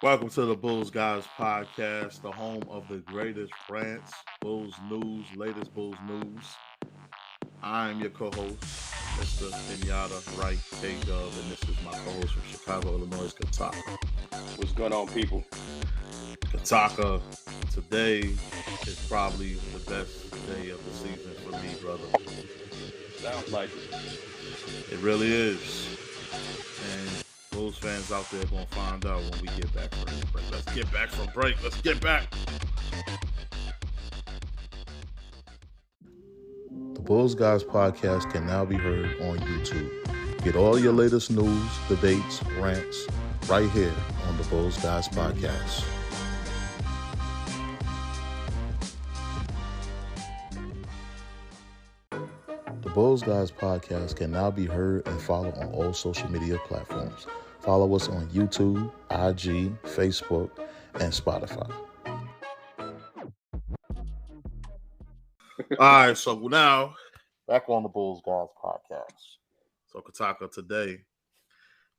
Welcome to the Bulls Guys podcast, the home of the greatest rants, Bulls news, latest Bulls news. I'm your co-host, Mr. Pinata Wright K Dub, and this is my co-host from Chicago, Illinois, Kataka. What's going on, people? Kataka, today is probably the best day of the season for me, brother. Sounds like it. It really is. And Bulls fans out there gonna find out when we get back from break. Let's get back from break. Let's get back. The Bulls Guys podcast can now be heard on YouTube. Get all your latest news, debates, rants right here on the Bulls Guys podcast. The Bulls Guys podcast can now be heard and followed on all social media platforms. Follow us on YouTube, IG, Facebook, and Spotify. All right, so now back on the Bulls Guys podcast. So Kataka, today,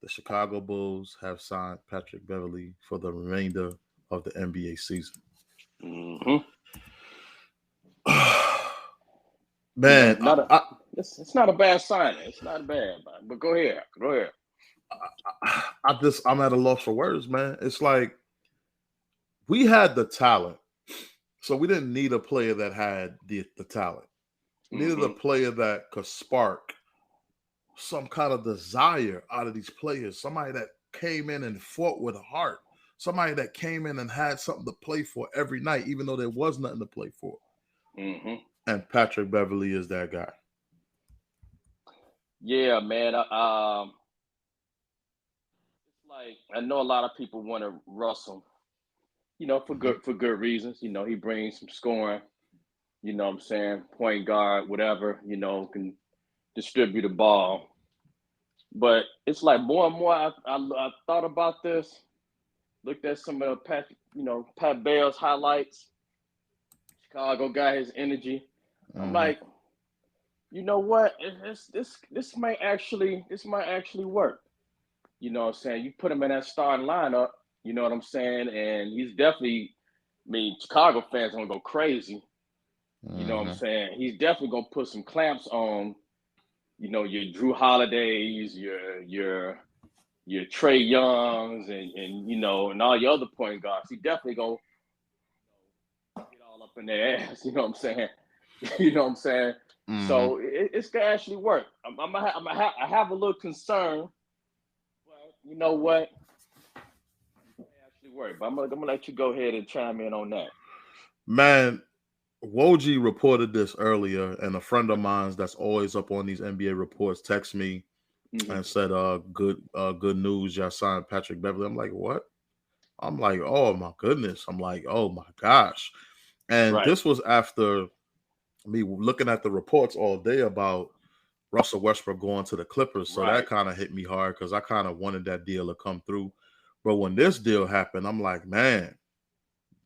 the Chicago Bulls have signed Patrick Beverly for the remainder of the NBA season. Mm-hmm. Man, it's not a bad sign. It's not bad, but go ahead. I'm at a loss for words, man. It's like we had the talent, so we didn't need a player that had the talent. We needed a player that could spark some kind of desire out of these players. Somebody that came in and fought with a heart. Somebody that came in and had something to play for every night, even though there was nothing to play for. Mm-hmm. And Patrick Beverly is that guy. Yeah, man. It's like I know a lot of people want to Russell, for good reasons. He brings some scoring. You know what I'm saying? Point guard, whatever. Can distribute the ball. But it's like more and more. I thought about this. Looked at some of Pat Bell's highlights. Chicago got his energy. I'm like, you know what? This might actually work. You know what I'm saying? You put him in that starting lineup, you know what I'm saying? And he's definitely, Chicago fans are gonna go crazy. You know what I'm saying? He's definitely gonna put some clamps on, your Drew Holidays, your Trey Youngs and all your other point guards. He definitely gonna get all up in their ass, you know what I'm saying? You know what I'm saying? So it's gonna actually work. I have a little concern, but you know what? It may actually work. But I'm gonna let you go ahead and chime in on that. Man, Woj reported this earlier, and a friend of mine that's always up on these NBA reports texted me and said, good news, y'all signed Patrick Beverly. I'm like, what? I'm like, oh my goodness. I'm like, oh my gosh. And This was after me looking at the reports all day about Russell Westbrook going to the Clippers. So that kind of hit me hard because I kind of wanted that deal to come through. But when this deal happened, I'm like, man,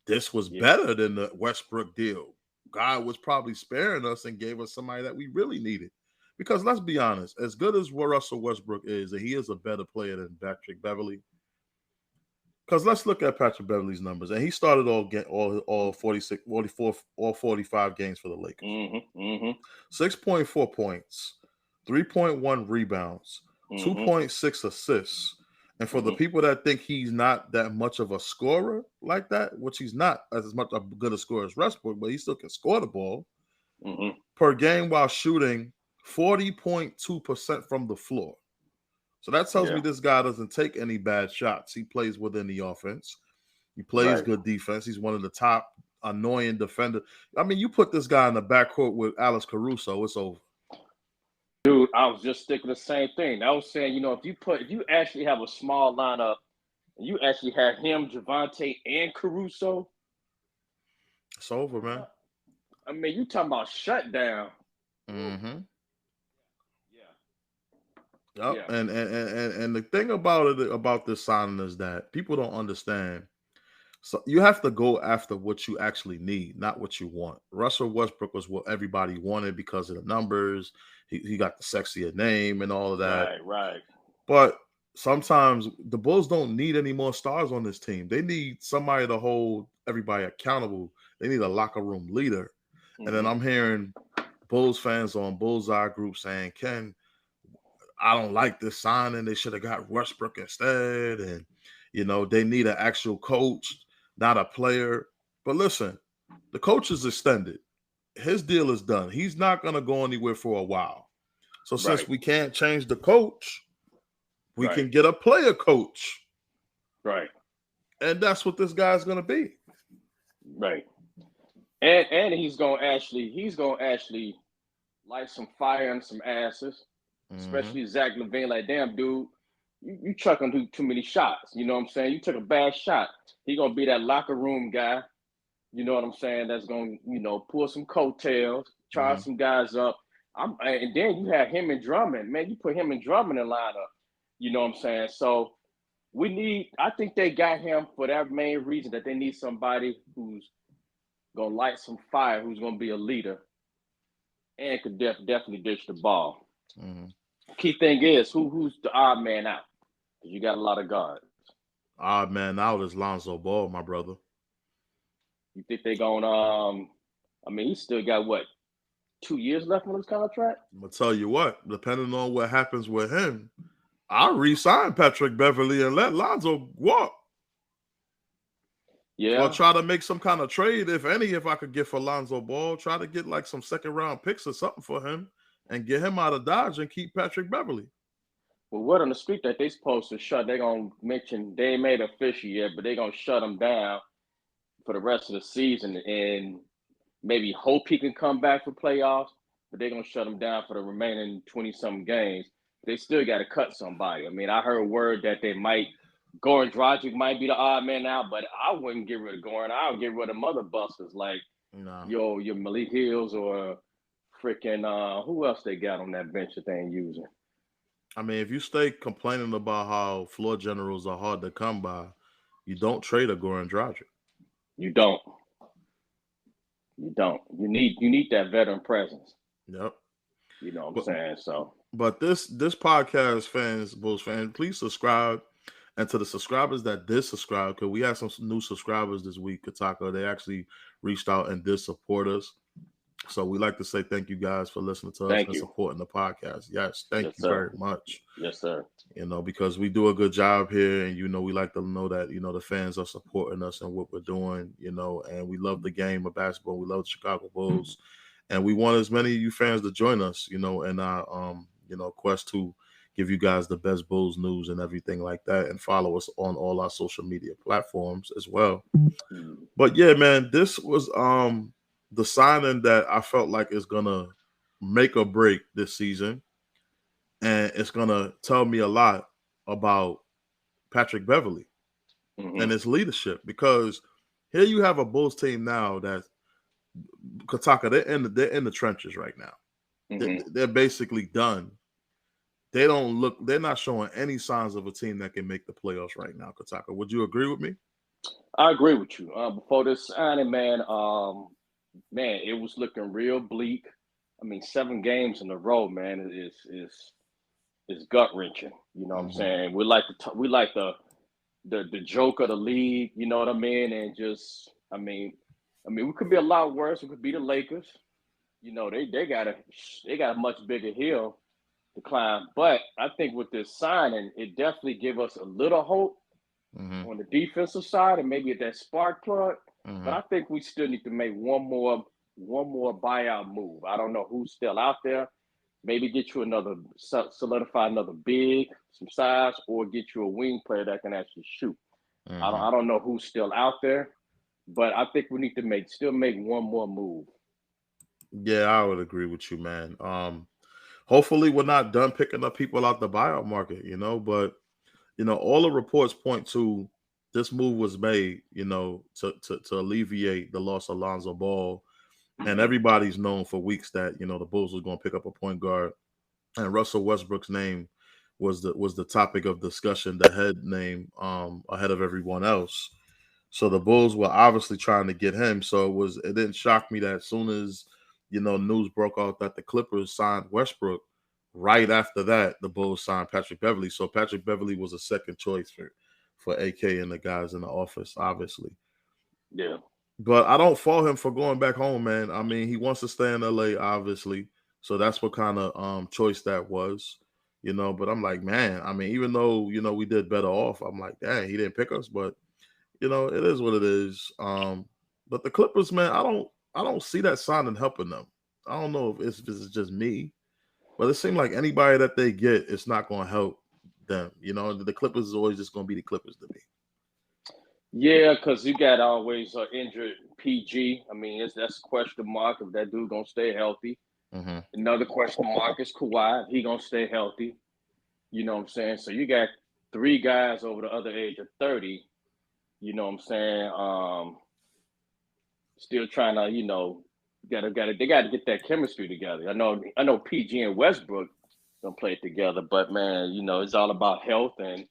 this was better than the Westbrook deal. God was probably sparing us and gave us somebody that we really needed. Because let's be honest, as good as Russell Westbrook is, and he is a better player than Patrick Beverly. Because let's look at Patrick Beverly's numbers. And he started all 46, 44, all 45 games for the Lakers. 6.4 points, 3.1 rebounds, 2.6 assists. And for the people that think he's not that much of a scorer like that, which he's not as much a good a scorer as Westbrook, but he still can score the ball per game while shooting 40.2% from the floor. So that tells me this guy doesn't take any bad shots. He plays within the offense. He plays good defense. He's one of the top annoying defenders. I mean, you put this guy in the backcourt with Alex Caruso, it's over. Dude, I was just thinking the same thing. I was saying, if you actually have a small lineup, and you actually have him, Javante, and Caruso, it's over, man. I mean, you talking about shutdown. Yep. Yeah. And the thing about this signing is that people don't understand. So you have to go after what you actually need, not what you want. Russell Westbrook was what everybody wanted because of the numbers. He got the sexier name and all of that. Right. But sometimes the Bulls don't need any more stars on this team. They need somebody to hold everybody accountable. They need a locker room leader. And then I'm hearing Bulls fans on Bullseye Group saying, Ken, I don't like this signing. They should have got Westbrook instead. And, they need an actual coach, not a player. But listen, the coach is extended. His deal is done. He's not going to go anywhere for a while. So since we can't change the coach, we can get a player coach. Right. And that's what this guy's going to be. Right. And he's going to actually light some fire and some asses, especially Zach LaVine. Like, damn, dude, you chucking too many shots. You know what I'm saying? You took a bad shot. He's going to be that locker room guy. You know what I'm saying? That's going to, pull some coattails, charge some guys up. And then you have him and Drummond. Man, you put him and Drummond in lineup. You know what I'm saying? So I think they got him for that main reason, that they need somebody who's going to light some fire, who's going to be a leader, and could definitely dish the ball. Key thing is, who's the odd man out? Because you got a lot of guards. Odd man out is Lonzo Ball, my brother. You think they're going to, he's still got, 2 years left on his contract? I'm going to tell you what, depending on what happens with him, I'll re-sign Patrick Beverly and let Lonzo walk. Yeah. Or try to make some kind of trade, if I could get for Lonzo Ball. Try to get like some second-round picks or something for him and get him out of Dodge and keep Patrick Beverly. Well, word on the street that they supposed to shut, they're going to mention, they ain't made it official yet, but they're going to shut him down for the rest of the season and maybe hope he can come back for playoffs, but they're going to shut him down for the remaining 20-something games. They still got to cut somebody. I heard word that they might – Goran Dragic might be the odd man out, but I wouldn't get rid of Goran. I would get rid of mother busters like your Malik Hills or freaking who else they got on that bench that they ain't using. If you stay complaining about how floor generals are hard to come by, you don't trade a Goran Dragic. You don't. You need that veteran presence. Yep. You know what I'm saying? So, but this podcast, fans, Bulls fans, please subscribe. And to the subscribers that did subscribe, because we had some new subscribers this week, Kataka, they actually reached out and did support us. So we like to say thank you guys for listening to us and supporting the podcast. Yes, thank you very much. Yes, sir. Because we do a good job here, and we like to know that the fans are supporting us and what we're doing. And we love the game of basketball. We love the Chicago Bulls, and we want as many of you fans to join us. In our quest to give you guys the best Bulls news and everything like that, and follow us on all our social media platforms as well. But yeah, man, this was the signing that I felt like is gonna make or break this season, and it's gonna tell me a lot about Patrick Beverly and his leadership, because here you have a Bulls team now that Kataka, they're in the trenches right now. They're basically done. They're not showing any signs of a team that can make the playoffs right now, Kataka. Would you agree with me? I agree with you. Before this signing, man, it was looking real bleak. 7 games in a row, man, is gut wrenching. You know what I'm saying? We like the joke of the league. You know what I mean? And just, we could be a lot worse. We could be the Lakers. They got a much bigger hill to climb. But I think with this signing, it definitely give us a little hope on the defensive side, and maybe at that spark plug. But I think we still need to make one more buyout move. I don't know who's still out there. Maybe get you solidify another big, some size, or get you a wing player that can actually shoot. I don't know who's still out there, but I think we need to still make one more move. Yeah, I would agree with you, man. Hopefully we're not done picking up people out the buyout market, but all the reports point to this move was made, to alleviate the loss of Lonzo Ball. And everybody's known for weeks that, the Bulls was going to pick up a point guard. And Russell Westbrook's name was the topic of discussion, the head name ahead of everyone else. So the Bulls were obviously trying to get him. So it didn't shock me that as soon as, news broke out that the Clippers signed Westbrook, right after that, the Bulls signed Patrick Beverly. So Patrick Beverly was a second choice for AK and the guys in the office, obviously. Yeah. But I don't fault him for going back home, man. I mean, he wants to stay in LA, obviously. So that's what kind of choice that was, But I'm like, man, I mean, even though, we did better off, I'm like, dang, he didn't pick us, but it is what it is. But the Clippers, man, I don't see that signing helping them. I don't know if it's just me, but it seems like anybody that they get, it's not going to help them. The Clippers is always just going to be the Clippers to me. Yeah, because you got always injured PG. I mean, that's a question mark if that dude gonna stay healthy. Mm-hmm. Another question mark is Kawhi. He gonna stay healthy. You know what I'm saying? So you got three guys over the other age of 30. You know what I'm saying? Still trying to, they gotta get that chemistry together. I know PG and Westbrook don't play together, but man, it's all about health and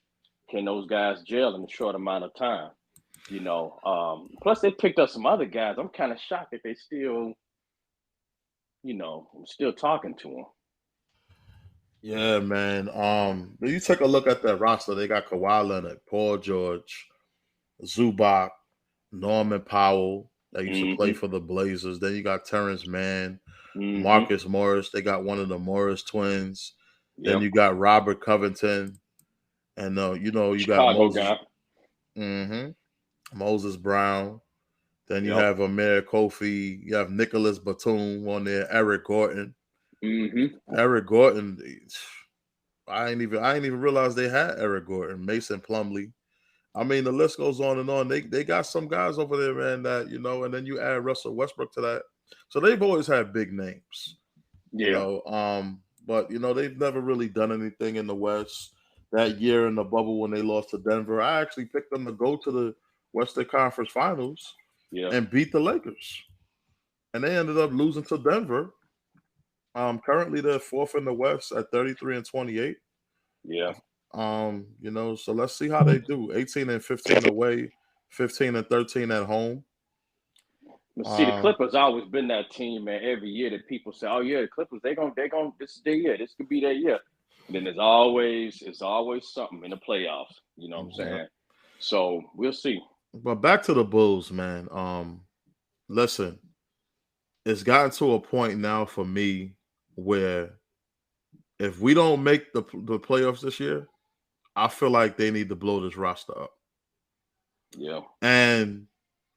can those guys gel in a short amount of time. Plus they picked up some other guys. I'm kind of shocked that they still, I'm still talking to them. Yeah, man. When you take a look at that roster, they got Kawhi Leonard, Paul George, Zubac, Norman Powell that used to play for the Blazers. Then you got Terrence Mann, Marcus Morris. They got one of the Morris twins. Then you got Robert Covington, and you got Chicago Moses. guy. Moses Brown. Then you have Amir Kofi. You have Nicholas Batum on there. Eric Gordon. Eric Gordon. I ain't even realized they had Eric Gordon. Mason Plumlee. I mean, the list goes on and on. They got some guys over there, man, that, and then you add Russell Westbrook to that. So they've always had big names. But they've never really done anything in the West. That year in the bubble when they lost to Denver, I actually picked them to go to the Western Conference Finals and beat the Lakers. And they ended up losing to Denver. Currently they're fourth in the West at 33-28. Yeah. So let's see how they do. 18-15 away, 15-13 at home. But see, the Clippers always been that team, man. Every year that people say, "Oh yeah, the Clippers, they gonna, this is their year. This could be their year." And then it's always something in the playoffs. You know what I'm saying? So we'll see. But back to the Bulls, man. Listen, it's gotten to a point now for me where if we don't make the playoffs this year, I feel like they need to blow this roster up. Yeah. And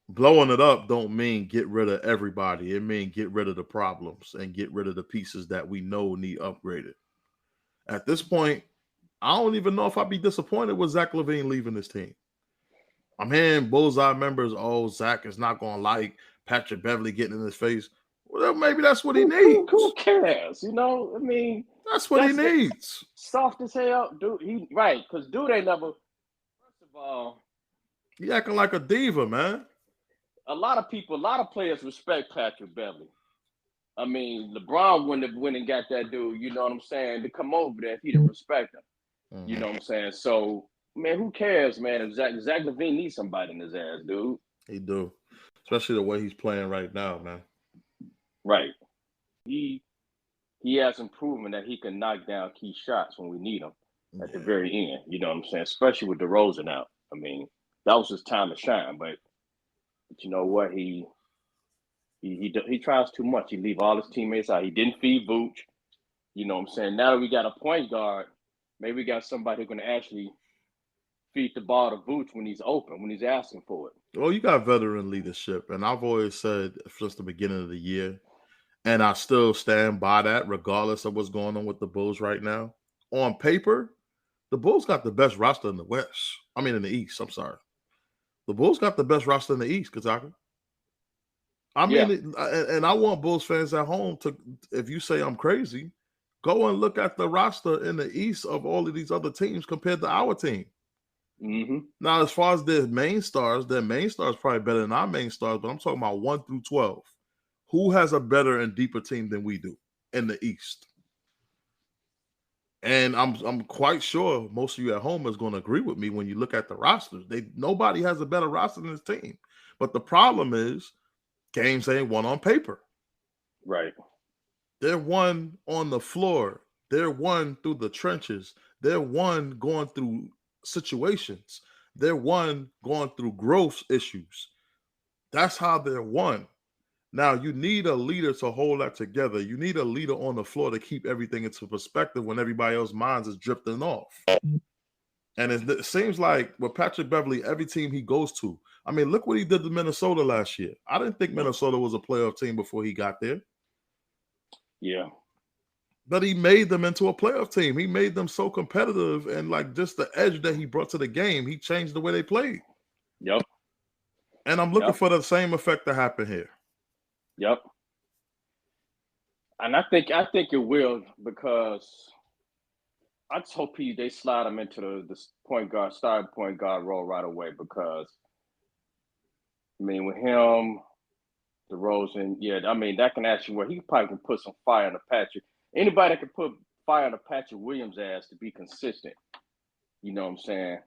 blowing it up don't mean get rid of everybody. It means get rid of the problems and get rid of the pieces that we know need upgraded. At this point, I don't even know if I'd be disappointed with Zach LaVine leaving this team. I'm hearing Bullseye members, Zach is not going to like Patrick Beverly getting in his face. Well, maybe that's what he needs. Who cares? I mean, that's what he needs. Soft as hell, dude. Because dude ain't never. First of all, he acting like a diva, man. A lot of players respect Patrick Beverly. I mean, LeBron wouldn't have went and got that dude, you know what I'm saying, to come over there if he didn't respect him. You know what I'm saying? So, man, who cares, man? If Zach LaVine needs somebody in his ass, dude. He do. Especially the way he's playing right now, man. Right. He hasn't proven that he can knock down key shots when we need them at the very end. You know what I'm saying? Especially with DeRozan out. I mean, that was his time to shine. But you know what? He tries too much. He leave all his teammates out. He didn't feed Vooch. You know what I'm saying? Now that we got a point guard, maybe we got somebody who can actually feed the ball to Vooch when he's open, when he's asking for it. Well, you got veteran leadership. And I've always said since the beginning of the year, and I still stand by that regardless of what's going on with the Bulls right now. On paper, the Bulls got the best roster in the West. I mean, in the East. I'm sorry. The Bulls got the best roster in the East, Kataka. I mean, and I want Bulls fans at home to, if you say I'm crazy, go and look at the roster in the East of all of these other teams compared to our team. Now, as far as their main stars probably better than our main stars, but I'm talking about 1 through 12. Who has a better and deeper team than we do in the East? And I'm quite sure most of you at home is going to agree with me when you look at the rosters. Nobody has a better roster than this team. But the problem is games ain't won on paper. Right. They're won on the floor They're one through the trenches. They're one going through situations. They're one going through growth issues. That's how they're one. Now, you need a leader to hold that together. You need a leader on the floor to keep everything into perspective when everybody else's minds is drifting off. And it seems like with Patrick Beverly, every team he goes to, I mean, look what he did to Minnesota last year. I didn't think Minnesota was a playoff team before he got there. Yeah. But he made them into a playoff team. He made them so competitive, and like just the edge that he brought to the game, he changed the way they played. Yep. And I'm looking for the same effect to happen here. Yep. And I think it will, because I just hope they slide him into the starting point guard role right away, because I mean, with him, DeRozan, I mean, that can actually work. He probably can put some fire on the Patrick. Anybody that can put fire on the Patrick Williams ass to be consistent, you know what I'm saying?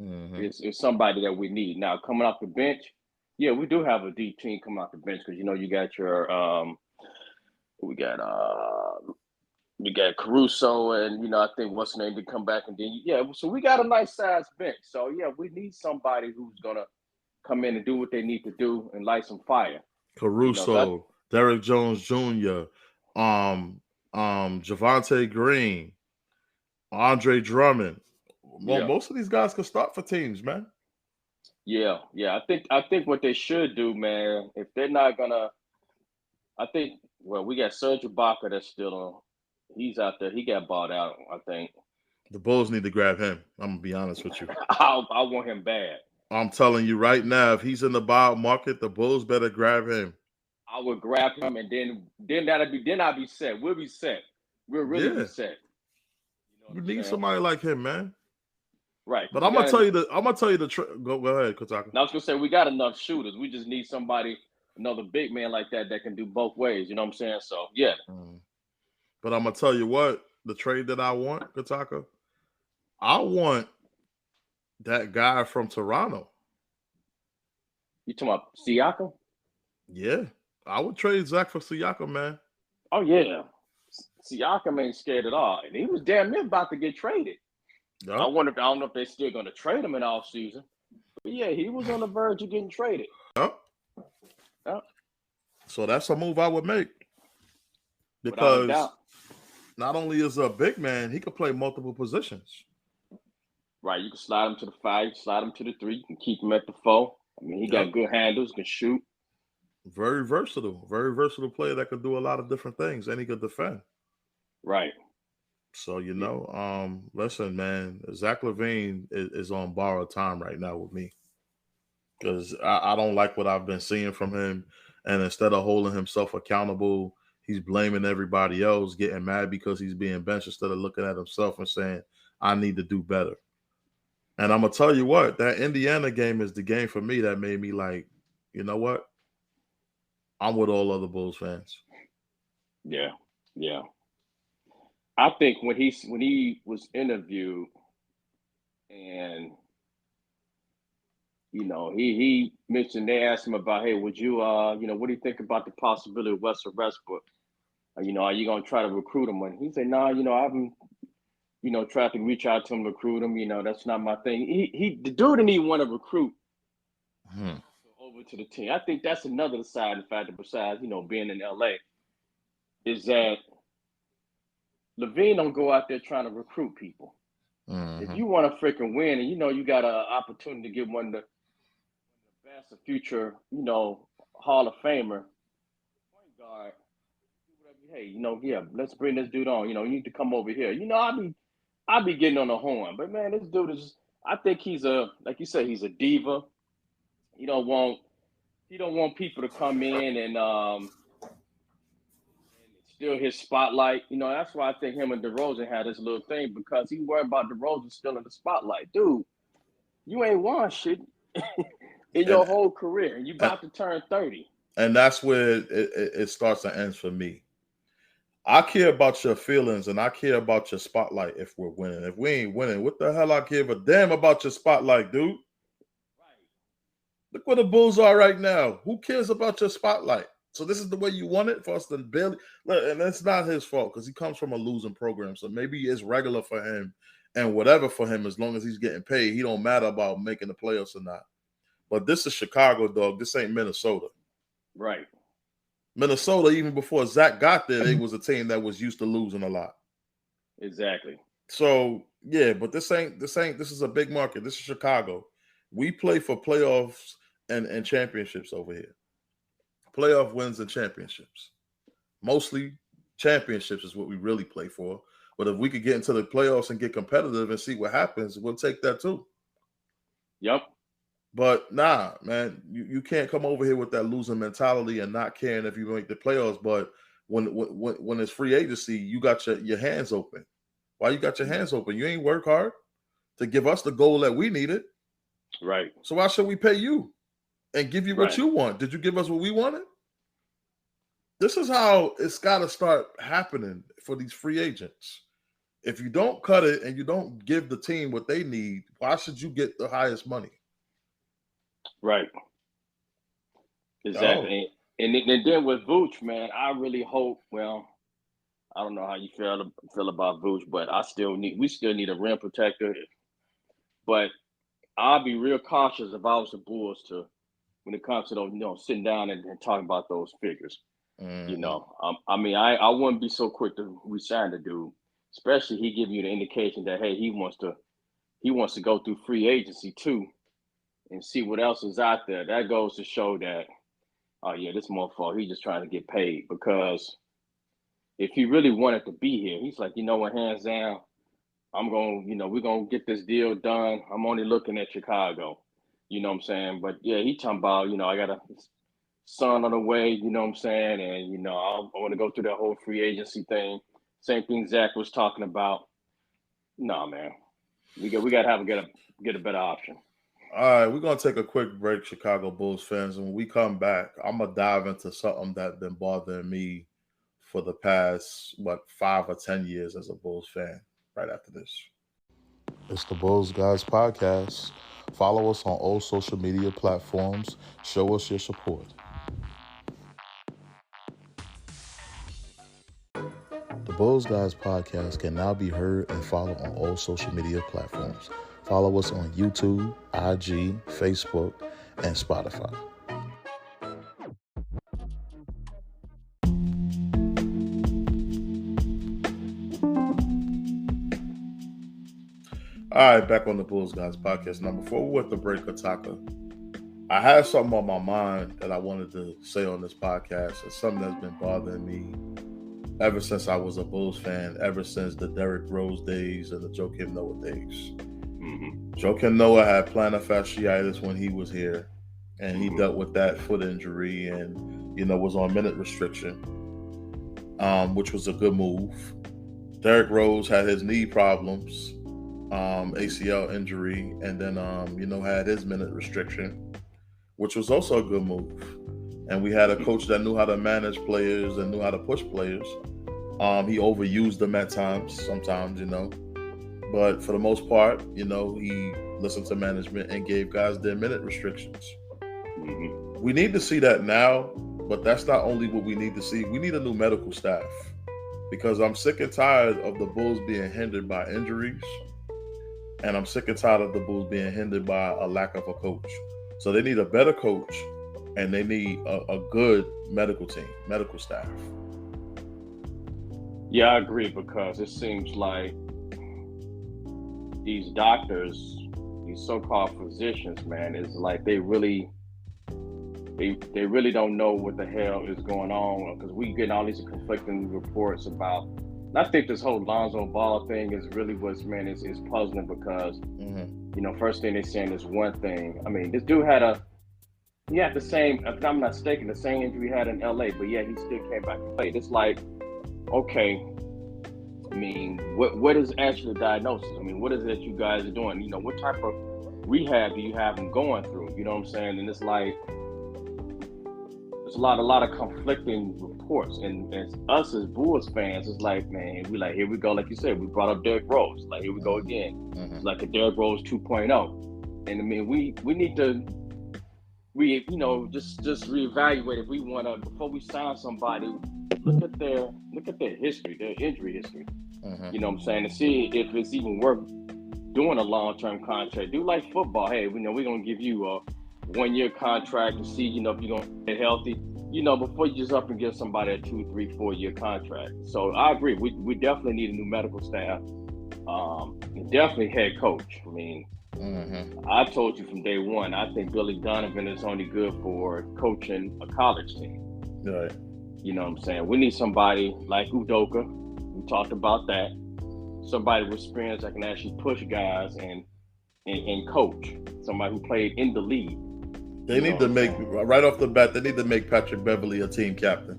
Mm-hmm. It's somebody that we need. Now, coming off the bench, we do have a deep team coming off the bench, because you got your we got Caruso, and I think what's the name to come back, and then so we got a nice size bench. So we need somebody who's gonna come in and do what they need to do and light some fire. Caruso, Derrick Jones Jr., Javonte Green, Andre Drummond. Well, most of these guys can start for teams, man. Yeah. I think what they should do, man, if they're not gonna, we got Serge Ibaka that's still on. He's out there. He got bought out, I think. The Bulls need to grab him. I'm gonna be honest with you. I want him bad. I'm telling you right now, if he's in the buyout market, the Bulls better grab him. I would grab him, and then I'll be set. We'll be set. We'll really be set. We need somebody like him, man. Right. But I'm gonna tell you the go ahead, Kataka. I was gonna say, we got enough shooters. We just need somebody, another big man like that can do both ways. You know what I'm saying? So yeah. But I'm gonna tell you what, the trade that I want, Kataka, I want that guy from Toronto. You talking about Siakam? Yeah, I would trade Zach for Siakam, man. Oh yeah, Siakam ain't scared at all, and he was damn near about to get traded. Yep. I don't know if they're still going to trade him in off season, but he was on the verge of getting traded. Yep. So that's a move I would make, because not only is a big man, he could play multiple positions. Right, you can slide him to the 5, you can slide him to the 3, you can keep him at the 4. I mean, he got good handles, can shoot. Very versatile player that could do a lot of different things, and he could defend. Right. So, listen, man, Zach LaVine is on borrowed time right now with me, because I don't like what I've been seeing from him. And instead of holding himself accountable, he's blaming everybody else, getting mad because he's being benched, instead of looking at himself and saying, I need to do better. And I'm going to tell you what, that Indiana game is the game for me that made me like, you know what? I'm with all other Bulls fans. Yeah. I think when he was interviewed, and he mentioned, they asked him about, hey, would you what do you think about the possibility of Russell Westbrook? Are you gonna try to recruit him? And he said, no, I haven't tried to reach out to him, recruit him. That's not my thing. The dude didn't even want to recruit over to the team. I think that's another side of the fact, besides being in LA, is that LaVine don't go out there trying to recruit people. If you want to freaking win, and you got an opportunity to get one of the best, a future, Hall of Famer, point guard, hey, let's bring this dude on. You need to come over here. I'll be getting on the horn, but man, this dude is. I think he's like you said, he's a diva. He don't want people to come in and steal his spotlight. That's why I think him and DeRozan had this little thing, because he worried about DeRozan stealing the spotlight. Dude, you ain't won shit in your whole career, and you about to turn 30. And that's where it starts and ends for me. I care about your feelings, and I care about your spotlight if we're winning. If we ain't winning, what the hell I give a damn about your spotlight, dude? Right. Look where the Bulls are right now. Who cares about your spotlight? So this is the way you want it for us to barely, and it's not his fault because he comes from a losing program. So maybe it's regular for him and whatever for him as long as he's getting paid. He don't matter about making the playoffs or not. But this is Chicago, dog. This ain't Minnesota. Right. Minnesota, even before Zach got there, they was a team that was used to losing a lot. Exactly. So yeah, but this is a big market. This is Chicago. We play for playoffs and championships over here. Playoff wins and championships. Mostly championships is what we really play for. But if we could get into the playoffs and get competitive and see what happens, we'll take that too. Yep. But nah, man, you can't come over here with that losing mentality and not caring if you make the playoffs. But when it's free agency, you got your hands open. Why you got your hands open? You ain't work hard to give us the goal that we needed. Right. So why should we pay you and give you what Right. you want? Did you give us what we wanted? This is how it's got to start happening for these free agents. If you don't cut it and you don't give the team what they need, why should you get the highest money? Right. Exactly. And then with Vooch, man, I really hope. Well, I don't know how you feel about Vooch, but we still need a rim protector. But I'll be real cautious if I was the Bulls when it comes to those, sitting down and talking about those figures. Mm-hmm. I mean, I wouldn't be so quick to resign the dude, especially he giving you the indication that hey, he wants to go through free agency too, and see what else is out there. That goes to show that, oh yeah, this motherfucker, he's just trying to get paid. Because if he really wanted to be here, he's like, what, hands down, we're gonna get this deal done. I'm only looking at Chicago. You know what I'm saying? But yeah, he talking about, I got a son on the way, you know what I'm saying? And, I want to go through that whole free agency thing. Same thing Zach was talking about. No, man. We got to get a better option. All right, we're going to take a quick break, Chicago Bulls fans. And when we come back, I'm going to dive into something that's been bothering me for the past, 5 or 10 years as a Bulls fan right after this. It's the Bulls Guys Podcast. Follow us on all social media platforms. Show us your support. The Bulls Guys Podcast can now be heard and followed on all social media platforms. Follow us on YouTube, IG, Facebook, and Spotify. All right, back on the Bulls Guys Podcast. Now, before we went to break, Kataka, I had something on my mind that I wanted to say on this podcast. It's something that's been bothering me ever since I was a Bulls fan, ever since the Derrick Rose days and the Joakim Noah days. Mm-hmm. Joakim Noah had plantar fasciitis when he was here, and he dealt with that foot injury and, was on minute restriction, which was a good move. Derrick Rose had his knee problems, ACL injury, and then, had his minute restriction, which was also a good move. And we had a coach that knew how to manage players and knew how to push players. He overused them at times, sometimes, But for the most part, he listened to management and gave guys their minute restrictions. Mm-hmm. We need to see that now, but that's not only what we need to see. We need a new medical staff because I'm sick and tired of the Bulls being hindered by injuries, and I'm sick and tired of the Bulls being hindered by a lack of a coach. So they need a better coach, and they need a good medical team, medical staff. Yeah, I agree, because it seems like these doctors, these so-called physicians, man, it's like they really don't know what the hell is going on, because we getting all these conflicting reports about. And I think this whole Lonzo Ball thing is really what's, man, is puzzling, because first thing they're saying is one thing. I mean, this dude had the same, if I'm not mistaken, the same injury he had in LA, but yeah, he still came back and played. It's like, okay, I mean, what is actually the diagnosis? I mean, what is it that you guys are doing? What type of rehab do you have them going through? You know what I'm saying? And it's like, there's a lot of conflicting reports. And as us as Bulls fans, it's like, man, we like, here we go. Like you said, we brought up Derrick Rose. Like, here we go again. It's like a Derrick Rose 2.0. And I mean, we need to we, just reevaluate if we want to, before we sign somebody, look at their history, their injury history. Mm-hmm. You know what I'm saying? To see if it's even worth doing a long-term contract. Do like football. Hey, we're going to give you a 1-year contract to see, if you're going to get healthy, before you just up and give somebody a 2, 3, 4-year contract. So I agree. We definitely need a new medical staff. Definitely head coach. I mean, I told you from day one, I think Billy Donovan is only good for coaching a college team. Right. You know what I'm saying? We need somebody like Udoka. We talked about that. Somebody with experience that can actually push guys and coach. Somebody who played in the league. They need to make, right off the bat, they need to make Patrick Beverly a team captain.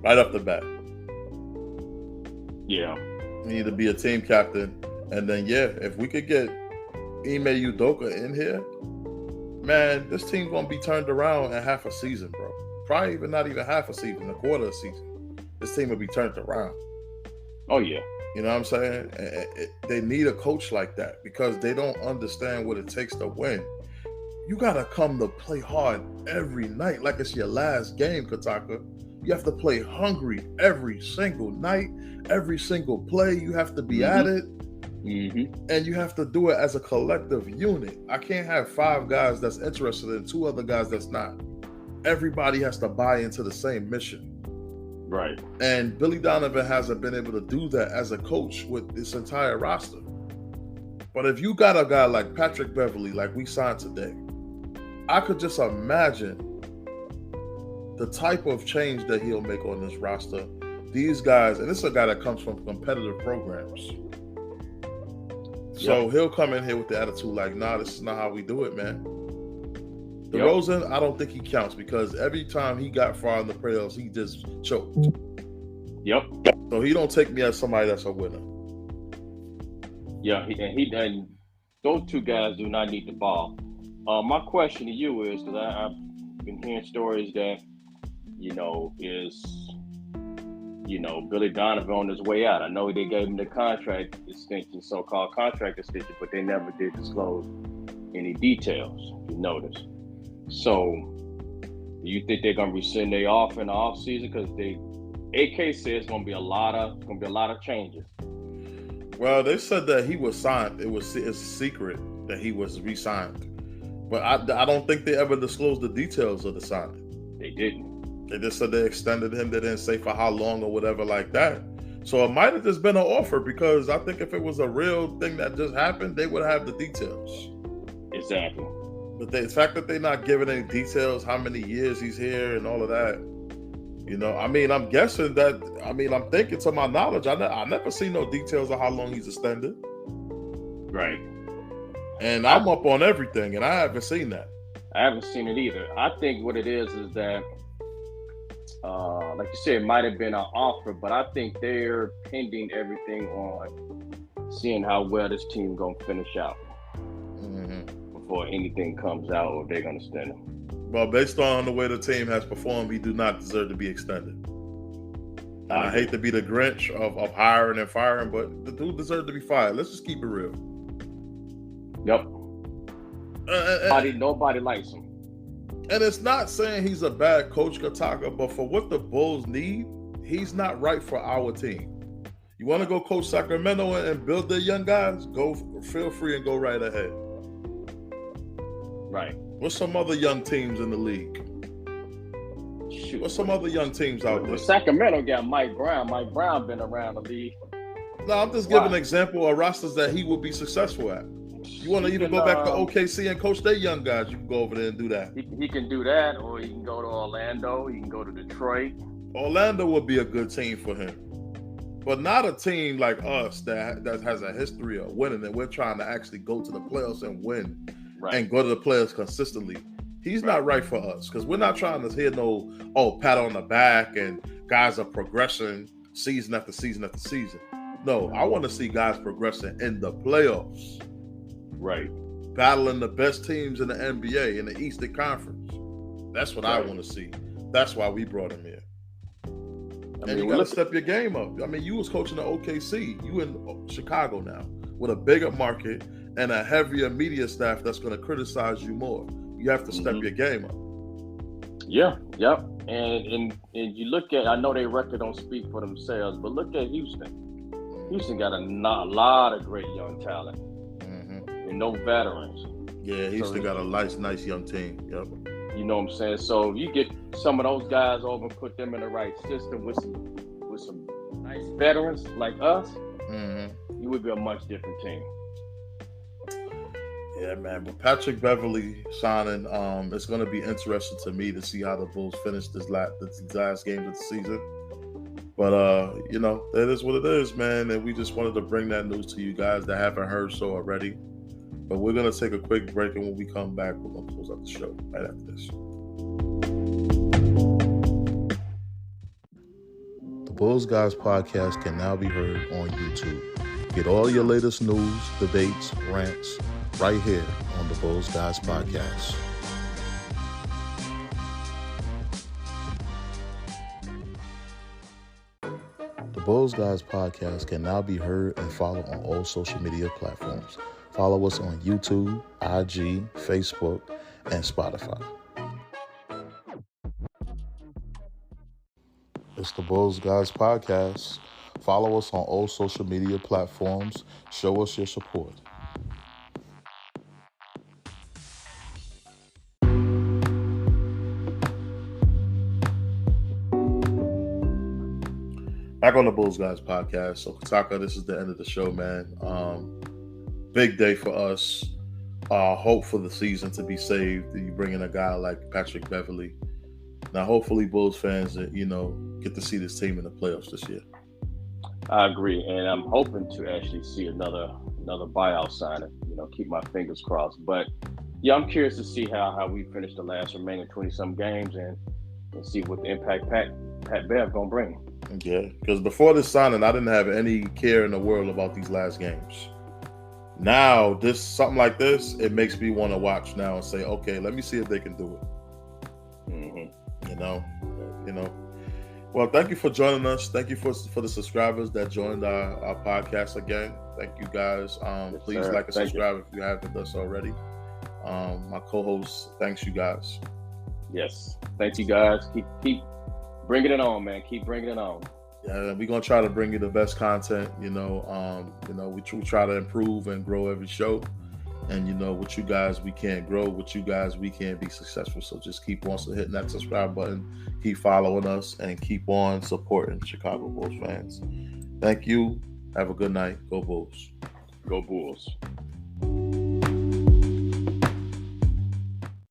Right off the bat. Yeah. He need to be a team captain. And then, if we could get Ime Udoka in here, man, this team's going to be turned around in half a season, bro. Probably not even half a season, a quarter of a season. This team will be turned around. Oh, yeah. You know what I'm saying? They need a coach like that because they don't understand what it takes to win. You got to come to play hard every night like it's your last game, Kataka. You have to play hungry every single night, every single play. You have to be at it. And you have to do it as a collective unit. I can't have 5 guys that's interested and 2 other guys that's not. Everybody has to buy into the same mission. Right. And Billy Donovan hasn't been able to do that as a coach with this entire roster. But if you got a guy like Patrick Beverly, like we signed today, I could just imagine the type of change that he'll make on this roster. These guys, and this is a guy that comes from competitive programs. So he'll come in here with the attitude like, nah, this is not how we do it, man. DeRozan, I don't think he counts because every time he got far in the playoffs, he just choked. Yep. So he don't take me as somebody that's a winner. Yeah, and those 2 guys do not need the ball. My question to you is, because I've been hearing stories that, Billy Donovan on his way out. I know they gave him the contract extension, so-called contract extension, but they never did disclose any details, if you notice. So, do you think they're gonna rescind their offer in the offseason? Because AK says it's gonna be a lot of changes. Well, they said that he was signed. It's a secret that he was re-signed, but I don't think they ever disclosed the details of the signing. They didn't. They just said they extended him. They didn't say for how long or whatever like that. So it might have just been an offer because I think if it was a real thing that just happened, they would have the details. Exactly. But the fact that they're not giving any details, how many years he's here and all of that, I'm guessing that, I'm thinking to my knowledge, I never seen no details of how long he's extended. Right. And I'm up on everything, and I haven't seen that. I haven't seen it either. I think what it is that, like you said, it might have been an offer, but I think they're pending everything on seeing how well this team going to finish out before anything comes out or they're going to extend him. Well, based on the way the team has performed, he do not deserve to be extended. And I hate to be the Grinch of hiring and firing, but the dude deserves to be fired. Let's just keep it real. Yep. Nobody likes him. And it's not saying he's a bad coach, Kataka, but for what the Bulls need, he's not right for our team. You want to go coach Sacramento and build their young guys? Feel free and go right ahead. Right. What's some other young teams in the league? Shoot. What's some other young teams out there? Sacramento got Mike Brown. Mike Brown been around the league. No, I'm just giving an example of rosters that he would be successful at. You want to even go back to OKC and coach their young guys, you can go over there and do that. He can do that, or he can go to Orlando. He can go to Detroit. Orlando would be a good team for him. But not a team like us that has a history of winning, and we're trying to actually go to the playoffs and win and go to the playoffs consistently. He's not right for us because we're not trying to hear no, pat on the back and guys are progressing season after season after season. No, I want to see guys progressing in the playoffs. Right. Battling the best teams in the NBA, in the Eastern Conference. That's what I want to see. That's why we brought him here. And you got to step your game up. I mean, you was coaching the OKC. You in Chicago now with a bigger market and a heavier media staff that's going to criticize you more. You have to step your game up. Yeah, yep. And you look at, I know their record don't speak for themselves, but look at Houston. Houston got a lot of great young talent and no veterans. Yeah, Houston got a nice young team. Yep. You know what I'm saying? So if you get some of those guys over and put them in the right system with some nice veterans like us, you would be a much different team. Yeah, man. But Patrick Beverly signing, it's going to be interesting to me to see how the Bulls finish these last games of the season. But, you know, that is what it is, man. And we just wanted to bring that news to you guys that haven't heard so already. But we're going to take a quick break, and when we come back, we're going to close out the show right after this. The Bulls Guys podcast can now be heard on YouTube. Get all your latest news, debates, rants, right here on the Bulls Guys podcast. The Bulls Guys podcast can now be heard and followed on all social media platforms. Follow us on YouTube, IG, Facebook, and Spotify. It's the Bulls Guys podcast. Follow us on all social media platforms. Show us your support. Back on the Bulls Guys podcast. So, Kataka, this is the end of the show, man. Big day for us. Hope for the season to be saved. You bring in a guy like Patrick Beverly. Now, hopefully, Bulls fans, you know, get to see this team in the playoffs this year. I agree, and I'm hoping to actually see another buyout signing. You know, keep my fingers crossed. But yeah, I'm curious to see how we finish the last remaining 20-some games and see what the impact Pat Bev gonna bring. Yeah, because before this signing, I didn't have any care in the world about these last games. Now, something like this, it makes me want to watch now and say, okay, let me see if they can do it. You know. Well, thank you for joining us. Thank you for the subscribers that joined our podcast again. Thank you guys. Please like and subscribe if you haven't done so already. My co-hosts, thanks you guys. Yes, thank you guys. Keep bringing it on, man. Keep bringing it on. Yeah, we're gonna try to bring you the best content. We try to improve and grow every show. And with you guys, we can't grow. With you guys, we can't be successful. So just keep on hitting that subscribe button, keep following us, and keep on supporting Chicago Bulls fans. Thank you. Have a good night. Go Bulls. Go Bulls.